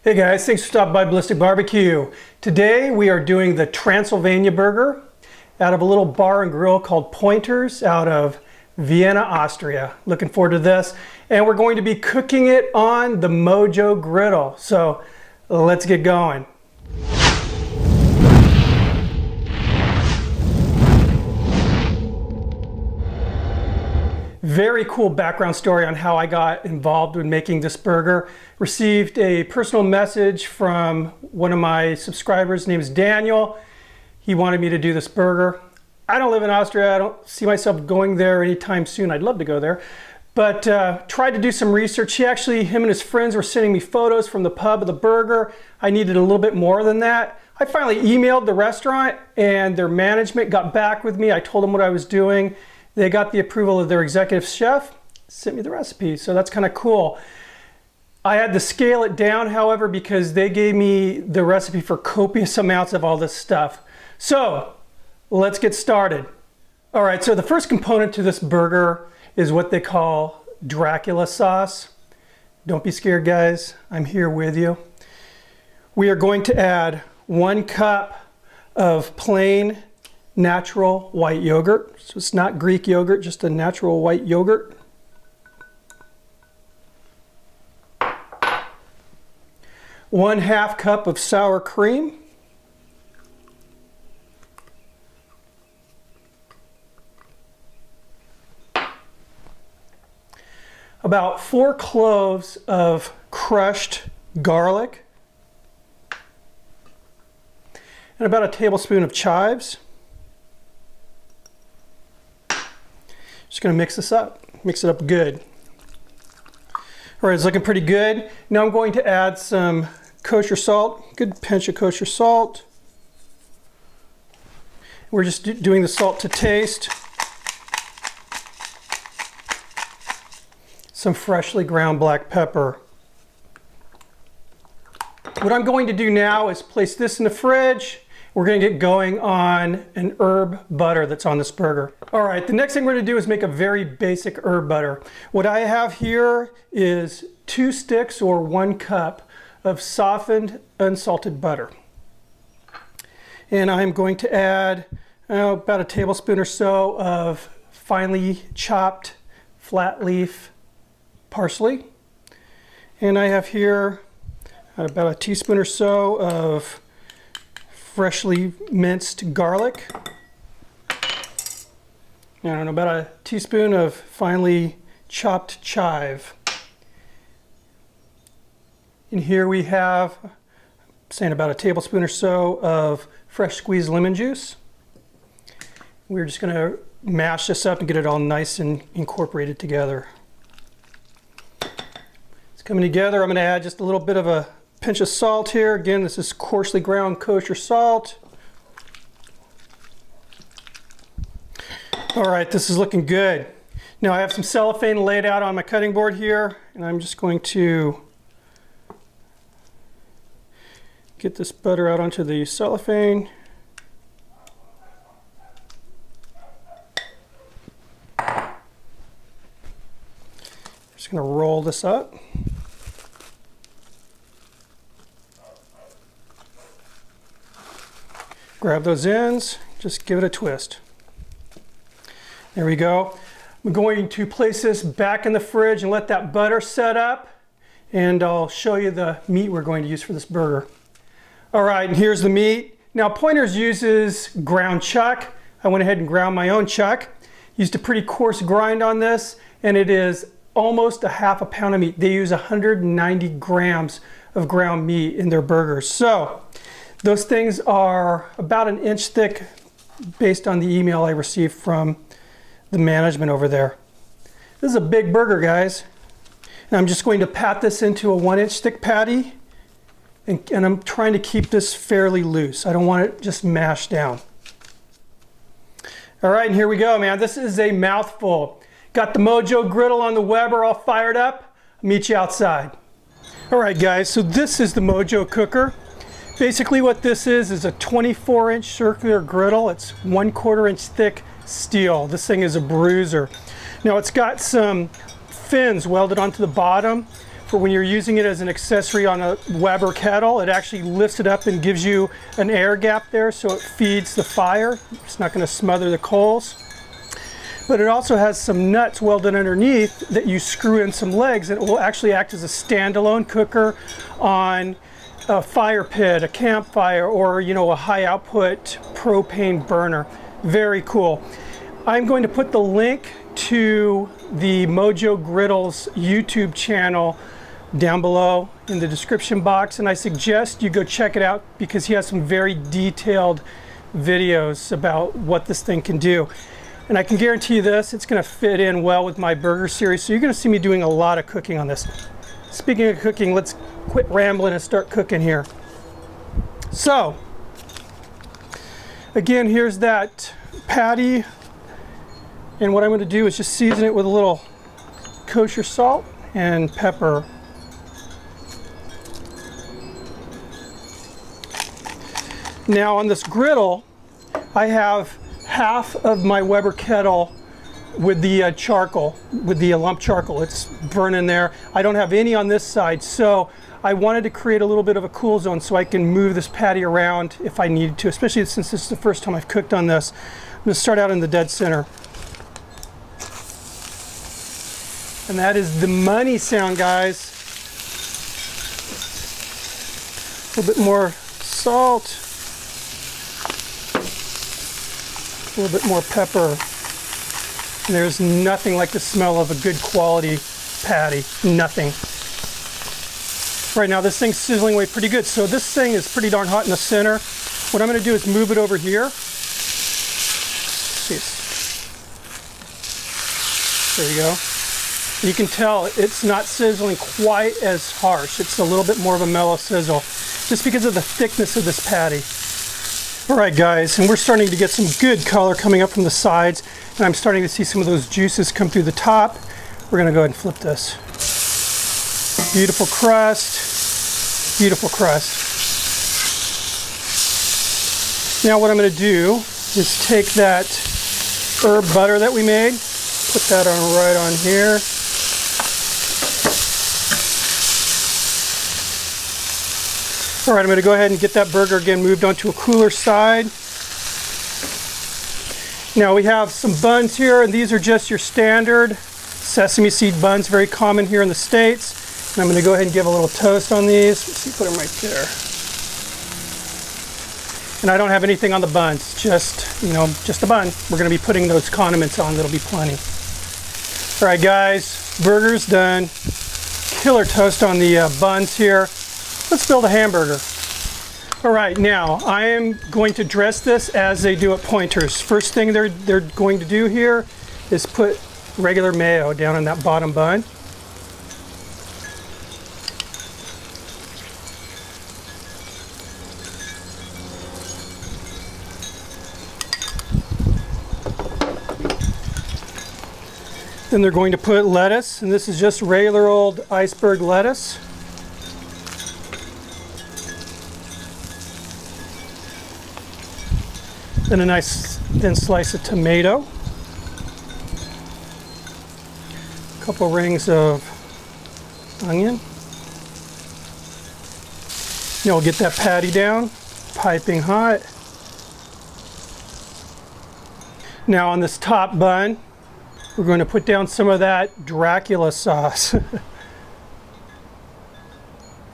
Hey guys, thanks for stopping by Ballistic Barbecue. Today we are doing the Transylvania burger out of a little bar and grill called Pointers out of Vienna, Austria. Looking forward to this. And we're going to be cooking it on the MoJoe Griddle. So let's get going. Very cool background story on how I got involved with making this burger. Received a personal message from one of my subscribers. His name is Daniel. He wanted me to do this burger. I don't live in Austria. I don't see myself going there anytime soon. I'd love to go there. But tried to do some research. Him and his friends were sending me photos from the pub of the burger. I needed a little bit more than that. I finally emailed the restaurant and their management got back with me. I told them what I was doing. They got the approval of their executive chef, sent me the recipe, so that's kind of cool. I had to scale it down, however, because they gave me the recipe for copious amounts of all this stuff. So let's get started. All right, so the first component to this burger is what they call Dracula sauce. Don't be scared, guys. I'm here with you. We are going to add 1 cup of plain natural white yogurt. So it's not Greek yogurt, just a natural white yogurt. ½ cup of sour cream. About 4 cloves of crushed garlic. And about a tablespoon of chives. Just going to mix this up, mix it up good. All right, it's looking pretty good. Now I'm going to add some kosher salt, good pinch of kosher salt. We're just doing the salt to taste. Some freshly ground black pepper. What I'm going to do now is place this in the fridge. We're going to get going on an herb butter that's on this burger. All right, the next thing we're going to do is make a very basic herb butter. What I have here is 2 sticks or 1 cup of softened unsalted butter. And I'm going to add about a tablespoon or so of finely chopped flat leaf parsley. And I have here about a teaspoon or so of freshly minced garlic. And about a teaspoon of finely chopped chive. And here we have, saying about a tablespoon or so of fresh squeezed lemon juice. We're just going to mash this up and get it all nice and incorporated together. It's coming together. I'm going to add just a little bit of a pinch of salt here. Again, this is coarsely ground kosher salt. All right, this is looking good. Now I have some cellophane laid out on my cutting board here, and I'm just going to get this butter out onto the cellophane. Just going to roll this up. Grab those ends, just give it a twist. There we go. I'm going to place this back in the fridge and let that butter set up, and I'll show you the meat we're going to use for this burger. All right, and here's the meat. Now Pointers uses ground chuck. I went ahead and ground my own chuck. Used a pretty coarse grind on this, and it is almost a ½ pound of meat. They use 190 grams of ground meat in their burgers. So those things are about 1 inch thick based on the email I received from the management over there. This is a big burger, guys. And I'm just going to pat this into a 1 inch thick patty, and I'm trying to keep this fairly loose. I don't want it just mashed down. All right, and here we go, man. This is a mouthful. Got the MoJoe Griddle on the Weber all fired up. I'll meet you outside. All right, guys, so this is the MoJoe Cooker. Basically what this is a 24-inch circular griddle. It's 1/4 inch thick steel. This thing is a bruiser. Now it's got some fins welded onto the bottom for when you're using it as an accessory on a Weber kettle. It actually lifts it up and gives you an air gap there so it feeds the fire. It's not going to smother the coals. But it also has some nuts welded underneath that you screw in some legs, and it will actually act as a standalone cooker on a fire pit, a campfire, or a high output propane burner. Very cool. I'm going to put the link to the MoJoe Griddle's YouTube channel down below in the description box, and I suggest you go check it out because he has some very detailed videos about what this thing can do. And I can guarantee you this, it's going to fit in well with my burger series, so you're going to see me doing a lot of cooking on this. Speaking of cooking, let's quit rambling and start cooking here. So, again, here's that patty, and what I'm going to do is just season it with a little kosher salt and pepper. Now on this griddle, I have half of my Weber kettle with the charcoal, with the lump charcoal. It's burning there. I don't have any on this side, so I wanted to create a little bit of a cool zone so I can move this patty around if I needed to, especially since this is the first time I've cooked on this. I'm going to start out in the dead center. And that is the money sound, guys. A little bit more salt. A little bit more pepper. And there's nothing like the smell of a good quality patty. Nothing. Right now this thing's sizzling away pretty good. So this thing is pretty darn hot in the center. What I'm going to do is move it over here. See, there you go. You can tell it's not sizzling quite as harsh. It's a little bit more of a mellow sizzle just because of the thickness of this patty. All right, guys, and we're starting to get some good color coming up from the sides, and I'm starting to see some of those juices come through the top. We're going to go ahead and flip this. Beautiful crust, beautiful crust. Now what I'm going to do is take that herb butter that we made, put that on right on here. All right, I'm going to go ahead and get that burger again moved onto a cooler side. Now we have some buns here, and these are just your standard sesame seed buns, very common here in the States. And I'm going to go ahead and give a little toast on these. Let's see, put them right there. And I don't have anything on the buns, just a bun. We're going to be putting those condiments on. That'll be plenty. All right, guys, burger's done. Killer toast on the buns here. Let's build a hamburger. All right, now I am going to dress this as they do at Pointers. First thing they're going to do here is put regular mayo down on that bottom bun. Then they're going to put lettuce, and this is just regular old iceberg lettuce. Then a nice thin slice of tomato. A couple rings of onion. Now we'll get that patty down, piping hot. Now on this top bun, we're going to put down some of that Dracula sauce.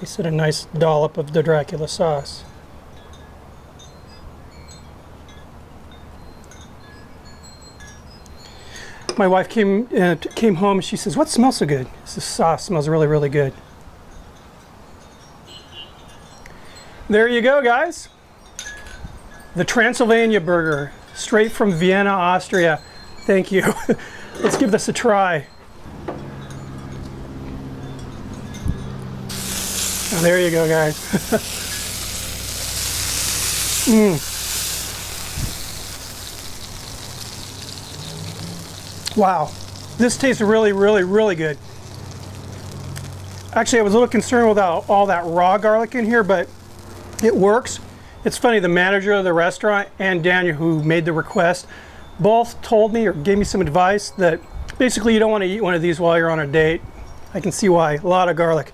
Just a nice dollop of the Dracula sauce. My wife came home and she says, "What smells so good?" This sauce smells really, really good. There you go, guys. The Transylvania burger, straight from Vienna, Austria. Thank you. Let's give this a try. Oh, there you go, guys. Wow, this tastes really, really, really good. Actually, I was a little concerned without all that raw garlic in here, but it works. It's funny, the manager of the restaurant and Daniel, who made the request, both told me or gave me some advice that basically you don't want to eat one of these while you're on a date. I can see why. A lot of garlic.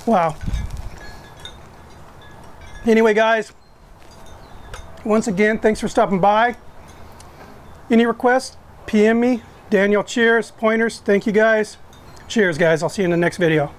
Wow. Anyway, guys, once again, thanks for stopping by. Any requests? PM me. Daniel, cheers. Pointers, thank you guys. Cheers, guys. I'll see you in the next video.